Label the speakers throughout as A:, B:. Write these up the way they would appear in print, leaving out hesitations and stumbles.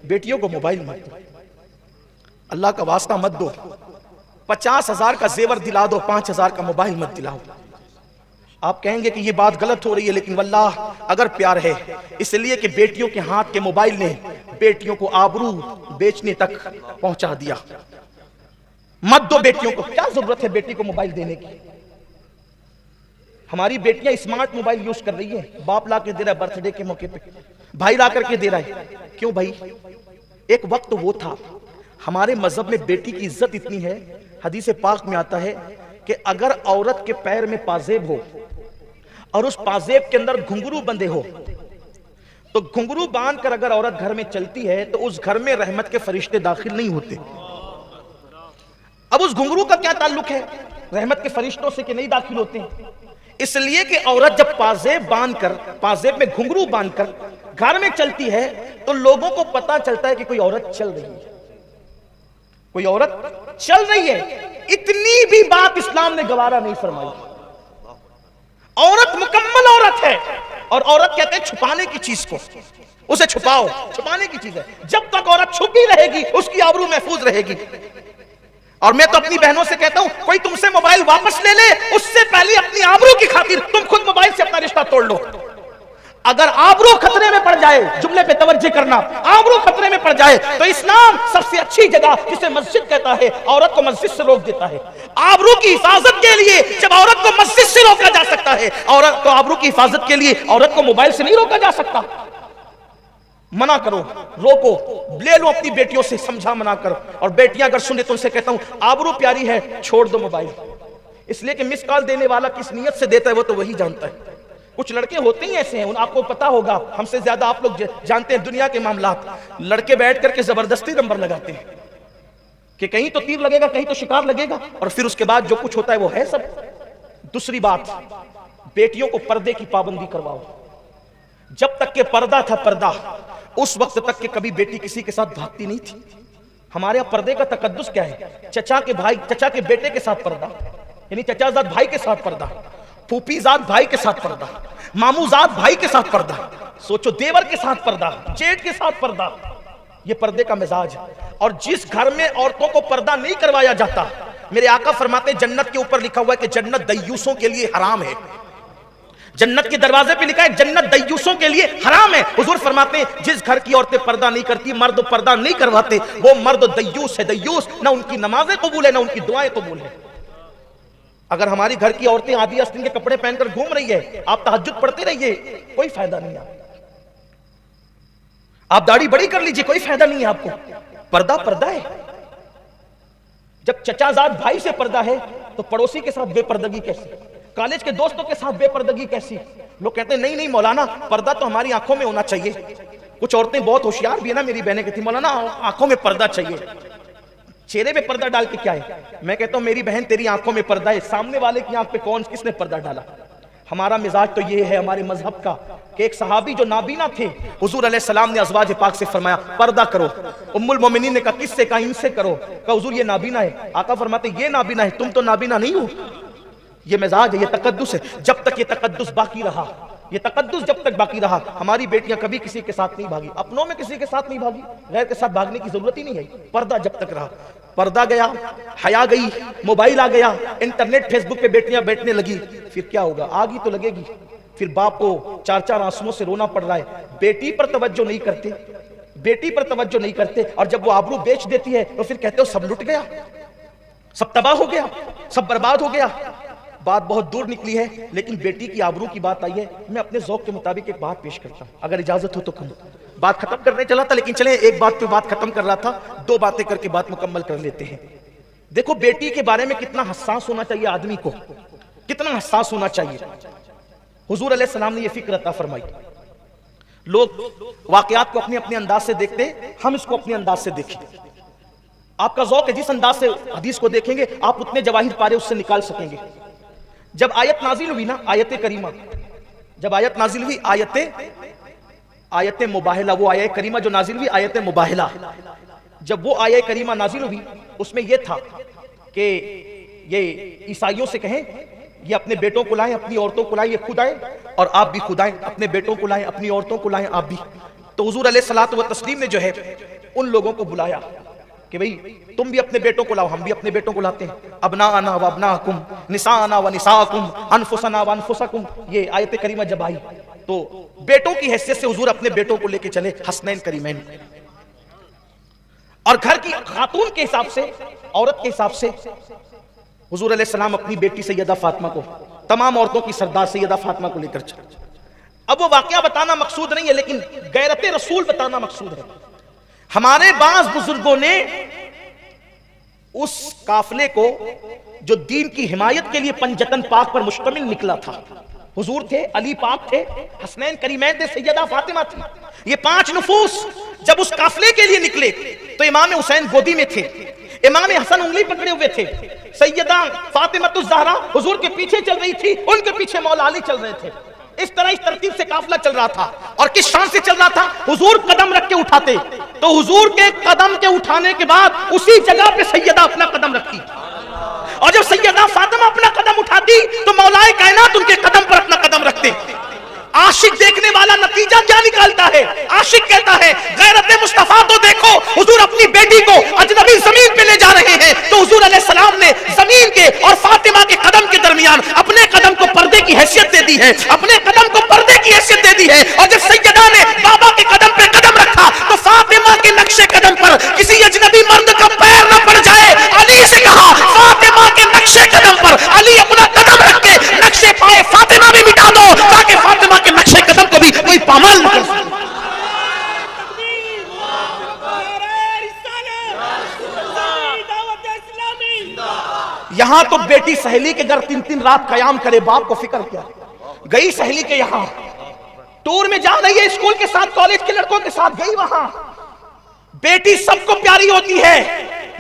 A: बेटियों को मोबाइल मत दो, अल्लाह का वास्ता मत दो। 50,000 का जेवर दिला दो, 5,000 का मोबाइल मत दिलाओ। आप कहेंगे कि ये बात गलत हो रही है, लेकिन वल्लाह अगर प्यार है, इसलिए कि बेटियों के हाथ के मोबाइल ने बेटियों को आबरू बेचने तक पहुंचा दिया। मत दो बेटियों को। क्या जरूरत है बेटी को मोबाइल देने की? हमारी बेटियां स्मार्ट मोबाइल यूज कर रही है, बाप ला के दे रहा है बर्थडे के मौके पे, भाई ला करके दे रहा है। क्यों भाई? एक वक्त वो था, हमारे मजहब में बेटी की इज्जत इतनी है, हदीस पाक में आता है कि अगर औरत के पैर में पाजेब हो और उस पाजेब के अंदर घुंघरू बंधे हो, तो घुंघरू बांध कर अगर औरत घर में चलती है तो उस घर में रहमत के फरिश्ते दाखिल नहीं होते। अब उस घुंघरू का क्या ताल्लुक है रहमत के फरिश्तों से कि नहीं दाखिल होते हैं? इसलिए कि औरत जब पाजेब बांधकर, पाजेब में घुंघरू बांधकर घर में चलती है तो लोगों को पता चलता है कि कोई औरत चल रही है, कोई औरत चल रही है। इतनी भी बात इस्लाम ने गवारा नहीं फरमाई। औरत मुकम्मल औरत है, और औरत कहते हैं छुपाने की चीज को, उसे छुपाओ, छुपाने की चीज है। जब तक औरत छुपी रहेगी उसकी आबरू महफूज रहेगी। और मैं तो अपनी बहनों से कहता हूं, कोई तुमसे मोबाइल वापस ले ले, उससे पहले अपनी आबरू की खातिर तुम खुद मोबाइल से अपना रिश्ता तोड़ लो। अगर आबरू खतरे में पड़ जाए, जुमले पे तवज्जो करना, आबरू खतरे में पड़ जाए तो इस्लाम सबसे अच्छी जगह जिसे मस्जिद कहता है, औरत को मस्जिद से रोक देता है। आबरू की हिफाजत के लिए जब औरत को मस्जिद से रोका जा सकता है, औरत को आबरू की हिफाजत के लिए औरत को मोबाइल से नहीं रोका जा सकता। मना करो, रोको, ले लो अपनी बेटियों से, समझा मना करो। और बेटियां अगर सुने तो उनसे कहता हूं, आबरू प्यारी है, छोड़ दो मोबाइल। इसलिए कि मिस कॉल देने वाला किस नियत से देता है वो तो वही जानता है। कुछ लड़के होते ही ऐसे हैं, आपको पता होगा, हमसे ज्यादा आप लोग जानते हैं दुनिया के मामलात। लड़के बैठ करके जबरदस्ती नंबर लगाते हैं कि कहीं तो तीर लगेगा, कहीं तो शिकार लगेगा, और फिर उसके बाद जो कुछ होता है वो है सब। दूसरी बात, बेटियों को पर्दे की पाबंदी करवाओ। जब तक के पर्दा था, पर्दा, उस वक्त तक के कभी बेटी किसी के साथ भागती नहीं थी। हमारे यहां पर्दे का तकद्दुस क्या है? चचा के भाई, चचा के बेटे के साथ पर्दा, यानी चचाजाद भाई के साथ पर्दा, फूफीजाद भाई के साथ पर्दा, मामूजाद भाई के साथ पर्दा, सोचो देवर के साथ पर्दा, जेठ के साथ पर्दा। ये पर्दे का मिजाज है। और जिस घर में औरतों को पर्दा नहीं करवाया जाता, मेरे आका फरमाते जन्नत के ऊपर लिखा हुआ है कि जन्नत दय्यूसों के लिए हराम है। जन्नत के दरवाजे पे लिखा है जन्नत दय्यूसों के लिए हराम है। हुजूर फरमाते जिस घर की औरतें पर्दा नहीं करती, मर्द पर्दा नहीं करवाते, वो मर्द दय्यूस है। दय्यूस ना उनकी नमाजें कबूल है, ना उनकी दुआएं कबूल है। अगर हमारी घर की औरतें आधी आस्तीन के कपड़े पहनकर घूम रही है, आप तहज्जुद पढ़ते रहिए, कोई फायदा नहीं है। आप दाढ़ी बड़ी कर लीजिए, कोई फायदा नहीं है आपको। पर्दा पर्दा है। जब चचाजाद भाई से पर्दा है तो पड़ोसी के साथ बेपर्दगी कैसी? कॉलेज के दोस्तों के साथ बेपर्दगी कैसी? लोग कहते हैं नहीं नहीं मौलाना, पर्दा तो हमारी आंखों में होना चाहिए। कुछ औरतें बहुत होशियार भी है ना, मेरी बहनें कहती मौलाना आंखों में पर्दा चाहिए। चेहरे पे पर्दा डाल के क्या है? मैं कहता हूं मेरी बहन तेरी आंखों में पर्दा है, सामने वाले की आंख पे कौन किसने पर्दा डाला? हमारा मिजाज तो ये है हमारे मजहब का कि एक सहाबी जो नाबीना थे, हुजूर अलैहिस्सलाम ने अज़वाज पाक से फरमाया पर्दा करो। उम्मुल मोमिनीन ने कहा किससे? कहा इनसे करो। कहा हुजूर ये नाबीना है। आका फरमाते ये नाबीना है, तुम तो नाबीना नहीं हो। ये मिजाज है, ये तकद्दुस है। जब तक ये तकद्दुस बाकी रहा, ये तकद्दुस जब तक बाकी रहा, हमारी बेटियां कभी किसी के साथ नहीं भागी, अपनों में किसी के साथ नहीं भागी, गैर के साथ भागने की जरूरत ही नहीं है। पर्दा जब तक रहा, पर्दा गया, हया गई, मोबाइल आ गया, इंटरनेट फेसबुक पे बेटियां बैठने लगी, फिर क्या होगा? आगी तो लगेगी। फिर बाप को चार चार आंसुओं से रोना पड़ रहा है। बेटी पर तवज्जो नहीं करते, बेटी पर तवज्जो नहीं करते, और जब वो आबरू बेच देती है तो फिर कहते हो सब लुट गया, सब तबाह हो गया, सब बर्बाद हो गया। बात बहुत दूर निकली है, लेकिन बेटी की आबरू की बात आई है। मैं अपने ज़ौक़ के मुताबिक एक बात पेश करता हूं, अगर इजाजत हो तो कहूं। बात खत्म करने चला था, लेकिन चले एक बात पे बात खत्म कर रहा था, दो बातें करके बात मुकम्मल कर लेते हैं। देखो बेटी के बारे में कितना हसास होना चाहिए आदमी को, कितना हसास होना चाहिए। हुजूर अलैहिस्सलाम ने यह फिक्र अता फरमाई। लोग वाकयात को अपने अपने अंदाज से देखते, हम इसको अपने अंदाज से देखें। आपका ज़ौक़ है, जिस अंदाज से हदीस को देखेंगे आप उतने जवाहिर पारे उससे निकाल सकेंगे। जब आयत नाजिल हुई ना, आयत करीमा, जब आयत नाजिल हुई, आयत मुबाहिला, वो आयत करीमा जो नाजिल हुई आयत मुबाहिला, जब वो आयत करीमा नाजिल हुई उसमें यह था कि ये ईसाइयों से कहें ये अपने बेटों को लाएं, अपनी औरतों को लाएं, ये खुद आए और आप भी खुद आए, अपने बेटों को लाएं, अपनी औरतों को लाएं, आप भी। तो हुजूर अलैहिस्सलातु व तस्लीम ने जो है उन लोगों को बुलाया कि भाई तुम भी अपने बेटों को लाओ, हम भी अपने बेटों को लाते हैं। अबना आना व अबनाकुम, निसा आना व निसाकुम, अनफुसना व अनफुसकुम, ये आयत करीमा जब आई तो बेटों की हैसियत से हुजूर अपने बेटों को लेके चले हसनैन करीमैन, और घर की खातून के हिसाब से, औरत के हिसाब से हुजूर अलैहिस्सलाम अपनी बेटी सैयदा फातिमा को, तमाम औरतों की सरदार सैयदा फातिमा को लेकर चले। अब वो वाकया बताना मकसूद नहीं है, लेकिन गैरत रसूल बताना मकसूद है। हमारे बाज़ बुजुर्गों ने उस काफिले को जो दीन की हिमायत के लिए पंजतन पाक पर मुश्तमिल निकला था, हुजूर थे, अली पाक थे, हसनैन करीमैन थे, सैयदा फातिमा थी, ये 5 नफूस जब उस काफिले के लिए निकले तो इमाम हुसैन गोदी में थे, इमाम हसन उंगली पकड़े हुए थे, सैयदा फातिमा तुज़ ज़हरा हुजूर के पीछे चल रही थी, उनके पीछे मौला अली चल रहे थे। इस तरह इस तरतीब से काफिला चल रहा था। और किस शान से चल रहा था? हुजूर कदम रख के उठाते तो हुजूर के कदम के उठाने के बाद उसी जगह पे सैयदा अपना कदम रखती, और जब सैयदा फातिमा अपना कदम उठाती तो मौलाए कायनात उनके कदम पर अपना कदम रखते। आशिक देखने वाला नतीजा क्या निकालता है? आशिक कहता है गैरत मुस्तफा तो देखो, हुजूर अपनी बेटी को अजनबी जमीन पे ले जा रहे हैं तो हुजूर अलैहिस्सलाम ने जमीन के और फातिमा के कदम के दरमियान अपने कदम को पर्दे की हैसियत दे दी है, अपने कदम को पर्दे की हैसियत दे दी है। और जब सैयदा ने बाबा के कदम पे कदम रखा तो फातिमा के नक्शे कदम पर किसी अजनबी मर्द का पैर न पड़ जाए, अली से कहा फातिमा के नक्शे कदम पर अली अपना कदम रख के नक्शे पाए फातिमा भी मिटा दो, ताकि फातिमा के नक्शे कदम को भी कोई पामाल न कर सके। यहां तो बेटी सहेली के घर 3-3 रात कयाम करे, बाप को फिक्र क्या। गई सहेली के यहां टूर में जा रही है, स्कूल के साथ, कॉलेज के लड़कों के साथ गई वहां। बेटी सबको प्यारी होती है,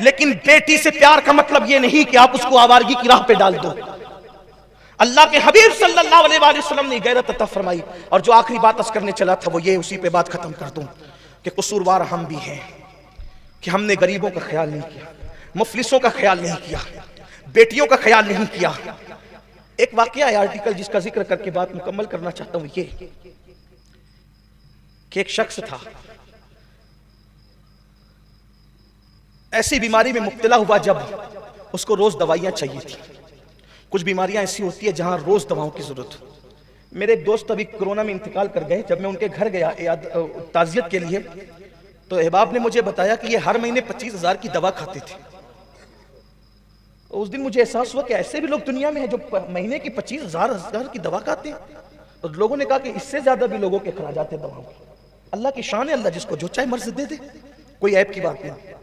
A: लेकिन बेटी से प्यार का मतलब यह नहीं कि आप उसको आवारगी की राह पे डाल दो। अल्लाह के हबीब सल्लल्लाहु अलैहि वसल्लम ने गैरत अता फरमाई। और जो आखिरी बात अर्ज करने चला था वो ये, उसी पे बात खत्म कर दूं कि कसूरवार हम भी हैं कि हमने गरीबों का ख्याल नहीं किया, मुफलिसों का ख्याल नहीं किया, बेटियों का ख्याल नहीं किया। एक वाकया है आर्टिकल जिसका जिक्र करके बात मुकम्मल करना चाहता हूं, ये कि एक शख्स था, ऐसी बीमारी में मुब्तला हुआ जब उसको रोज दवाइयां चाहिए थी। कुछ बीमारियां ऐसी होती है जहां रोज दवाओं की जरूरत हो। मेरे एक दोस्त अभी कोरोना में इंतकाल कर गए, जब मैं उनके घर गया ताजियत के लिए तो अहबाब ने मुझे बताया कि ये हर महीने 25,000 की दवा खाते थे। उस दिन मुझे एहसास हुआ कि ऐसे भी लोग दुनिया में हैं जो महीने की 25,000 की दवा खाते हैं। तो लोगों ने कहा कि इससे ज्यादा भी लोगों के खराजात हैं दवाओं के। अल्लाह की शान है, अल्लाह जिसको जो चाहे मर्ज दे दे, कोई ऐब की बात नहीं।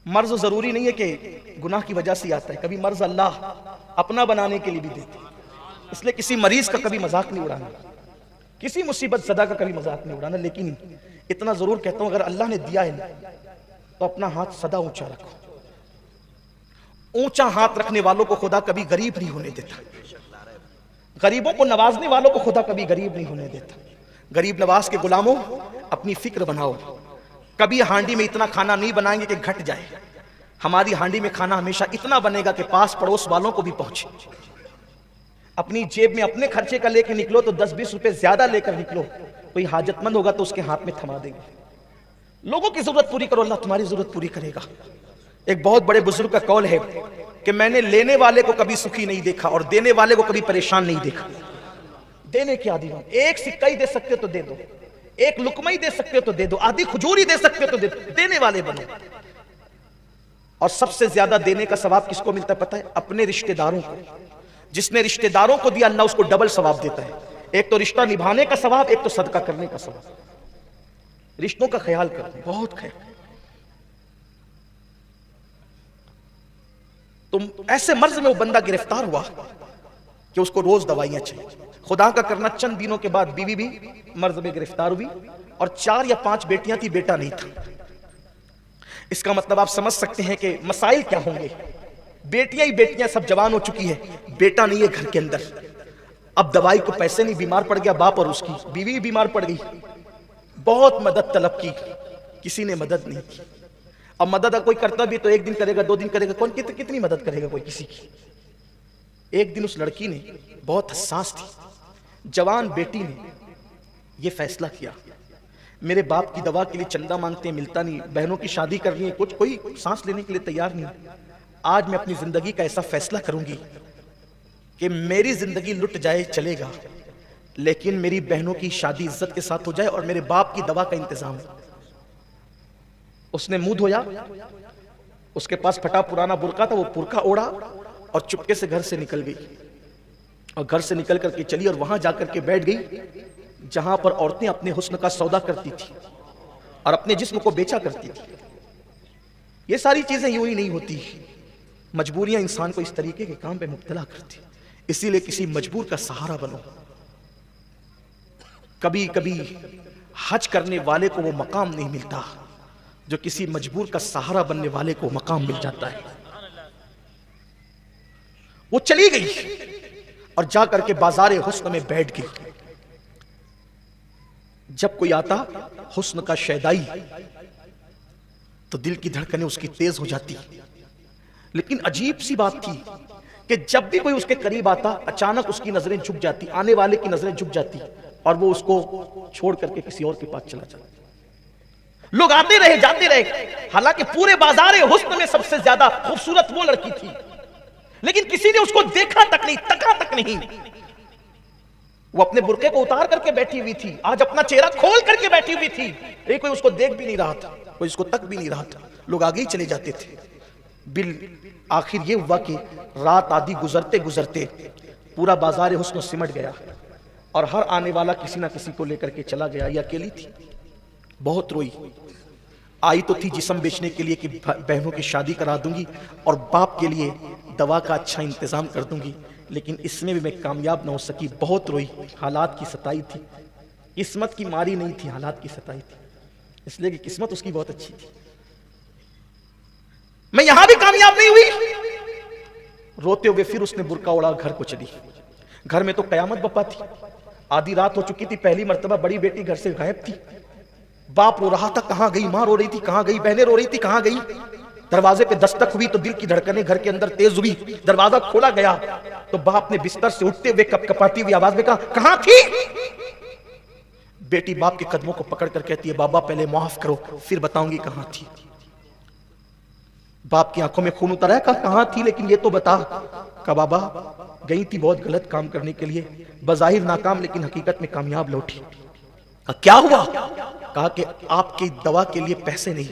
A: मर्ज जरूरी नहीं है कि गुनाह की वजह से आता है, कभी मर्ज अल्लाह अपना बनाने के लिए भी देते हैं। इसलिए किसी मरीज का कभी मजाक नहीं उड़ाना, किसी मुसीबत ज़दा का कभी मजाक नहीं उड़ाना। लेकिन इतना जरूर कहता हूं, अगर अल्लाह ने दिया है ना तो अपना हाथ सदा ऊंचा रखो। ऊंचा हाथ रखने वालों को खुदा कभी गरीब नहीं होने देता, गरीबों को नवाजने वालों को खुदा कभी गरीब नहीं होने देता। गरीब नवाज के गुलामों, अपनी फिक्र बनाओ, कभी हांडी में इतना खाना नहीं बनाएंगे कि घट जाए। हमारी हांडी में खाना हमेशा इतना बनेगा कि पास पड़ोस वालों को भी पहुंचे। अपनी जेब में अपने खर्चे का लेकर निकलो तो 10-20 रुपए ज्यादा लेकर निकलो, कोई हाजतमंद होगा तो उसके हाथ में थमा देंगे। लोगों की जरूरत पूरी करो, अल्लाह तुम्हारी जरूरत पूरी करेगा। एक बहुत बड़े बुजुर्ग का कौल है कि मैंने लेने वाले को कभी सुखी नहीं देखा और देने वाले को कभी परेशान नहीं देखा। देने के आदि बनो, एक सिक्का ही दे सकते हो तो दे दो, एक लुकमा ही दे सकते हो तो दे दो, आधी खजूर ही दे सकते हो तो दे दो, देने वाले बनो। और सबसे ज्यादा देने का सवाब किसको मिलता है पता है? अपने रिश्तेदारों को। जिसने रिश्तेदारों को दिया अल्लाह उसको डबल सवाब देता है। एक तो रिश्ता निभाने का सवाब, एक तो सदका करने का सवाब। रिश्तों का ख्याल करो, बहुत ख्याल। तुम ऐसे मर्ज में वो बंदा गिरफ्तार हुआ कि उसको रोज दवाइयां चाहिए। खुदा का करना, चंद दिनों के बाद बीवी भी मर्ज में गिरफ्तार हुई और 4 या 5 बेटियां थी, बेटा नहीं था। इसका मतलब आप समझ सकते हैं कि मसाइल क्या होंगे। बेटियां ही बेटियां सब जवान हो चुकी है, बेटा नहीं है घर के अंदर। अब दवाई को पैसे नहीं, बीमार पड़ गया बाप और उसकी बीवी बीमार पड़ गई। बहुत मदद तलब की, किसी ने मदद नहीं की। अब मदद कोई करता भी तो 1 दिन करेगा, 2 दिन करेगा, कौन कितनी मदद करेगा कोई किसी की। एक दिन उस लड़की ने, बहुत हसास थी, जवान बेटी ने यह फैसला किया मेरे बाप की दवा के लिए चंदा मांगते हैं, मिलता नहीं। बहनों की शादी करनी है, कुछ कोई सांस लेने के लिए तैयार नहीं। आज मैं अपनी जिंदगी का ऐसा फैसला करूंगी कि मेरी जिंदगी लुट जाए चलेगा, लेकिन मेरी बहनों की शादी इज्जत के साथ हो जाए और मेरे बाप की दवा का इंतजाम। उसने मुंह धोया, उसके पास फटा पुराना बुर्का था, वो बुर्का ओढ़ा और चुपके से घर से निकल गई। और घर से निकल करके चली और वहां जाकर के बैठ गई जहां पर औरतें अपने हुस्न का सौदा करती थी और अपने जिस्म को बेचा करती थी। ये सारी चीजें यूं ही नहीं होती, मजबूरियां इंसान को इस तरीके के काम पे मुब्तला करती। इसीलिए किसी मजबूर का सहारा बनो। कभी कभी हज करने वाले को वो मकाम नहीं मिलता जो किसी मजबूर का सहारा बनने वाले को मकाम मिल जाता है। वो चली गई और जाकर के बाजारे हुस्न में बैठ गई। जब कोई आता हुस्न का शैदाई तो दिल की धड़कनें उसकी तेज हो जाती। लेकिन अजीब सी बात थी कि जब भी कोई उसके करीब आता अचानक उसकी नजरें झुक जाती, आने वाले की नजरें झुक जाती और वो उसको छोड़ करके किसी और के पास चला जाता। लोग आते रहे जाते रहे, हालांकि पूरे बाजारे हुस्न में सबसे ज्यादा खूबसूरत वो लड़की थी, लेकिन किसी ने उसको देखा तक नहीं, तका तक नहीं। वो अपने बुर्के को उतार करके बैठी हुई थी, आज अपना चेहरा खोल करके बैठी हुई थी। एक कोई उसको देख भी नहीं रहा था, कोई उसको तक भी नहीं रहा था। लोग आगे ही चले जाते थे। बिल आखिर ये हुआ कि रात आधी गुजरते गुजरते पूरा बाजार हुस्न सिमट गया और हर आने वाला किसी ना किसी को लेकर के चला गया। ये अकेली थी, बहुत रोई। आई तो थी जिस्म बेचने के लिए कि बहनों की शादी करा दूंगी और बाप के लिए दवा का अच्छा इंतजाम कर दूंगी, लेकिन इसमें भी मैं कामयाब ना हो सकी। बहुत रोई, हालात की सताई थी। किस्मत की मारी नहीं थी, हालात की सताई थी, इसलिए कि किस्मत उसकी बहुत अच्छी थी। मैं यहां भी कामयाब नहीं हुई। रोते हुए फिर उसने बुर्का ओढ़ा, घर को चली। घर में तो कयामत बप्पा थी। आधी रात हो चुकी थी, पहली मर्तबा बड़ी बेटी घर से गायब थी। बाप रो रहा था, कहां गई? मां रो रही थी, कहां गई? बहनें रो रही थी, कहां गई? दरवाजे पे दस्तक हुई तो दिल की धड़कनें घर के अंदर तेज हुई। दरवाजा खोला गया तो बाप ने बिस्तर से उठते हुए कपकपाती हुई आवाज में कहा, कहां थी? बेटी बाप के कदमों को पकड़ कर कहती है, बाबा पहले माफ करो, फिर बताऊंगी कहां थी। बाप की आंखों में खून उतर आया, कहा कहां थी लेकिन ये तो बता। कहा बाबा गई थी बहुत गलत काम करने के लिए, बजाहिर नाकाम लेकिन हकीकत में कामयाब लौटी। क्या हुआ? कहा कि आपकी दवा के लिए पैसे नहीं,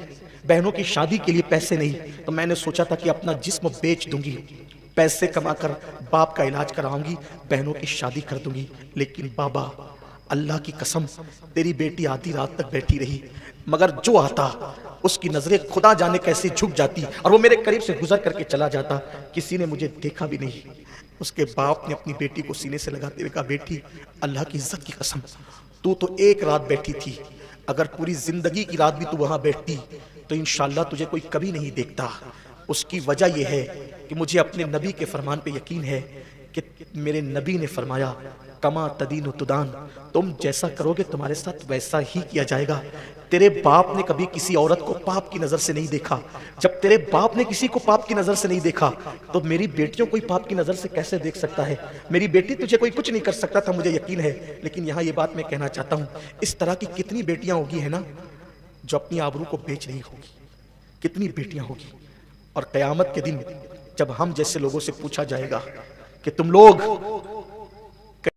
A: बहनों की शादी के लिए पैसे नहीं, तो मैंने सोचा था कि अपना जिस्म बेच दूंगी, पैसे कमाकर बाप का इलाज कराऊंगी, बहनों की शादी कर दूंगी। लेकिन बाबा अल्लाह की कसम, तेरी बेटी आधी रात तक बैठी रही, मगर जो आता उसकी नजरें खुदा जाने कैसे झुक जाती और वो मेरे करीब से गुजर करके चला जाता। किसी ने मुझे देखा भी नहीं। उसके बाप ने अपनी बेटी को सीने से लगाते हुए कहा, बेटी अल्लाह की इज्जत की कसम, तू तो एक रात बैठी थी, अगर पूरी जिंदगी की रात भी तू वहां बैठती तो इंशाअल्लाह तुझे कोई कभी नहीं देखता। उसकी वजह यह है कि मुझे अपने नबी के फरमान पे यकीन है कि मेरे नबी ने फरमाया, कमा तदीन तुदान, तुम जैसा करोगे तुम्हारे साथ वैसा ही किया जाएगा। तेरे बाप ने कभी किसी औरत को पाप की नजर से नहीं देखा। जब तेरे बाप ने किसी को पाप की नजर से नहीं देखा तो मेरी बेटियों को पाप की नजर से कैसे देख सकता है? मेरी बेटी तुझे कोई कुछ नहीं कर सकता था, मुझे यकीन है। लेकिन यहाँ ये बात मैं कहना चाहता हूँ, इस तरह की कितनी बेटियां होगी है ना जो अपनी आबरू को बेच रही होगी, कितनी बेटियां होगी। और कयामत के दिन जब हम जैसे लोगों से पूछा जाएगा कि तुम लोग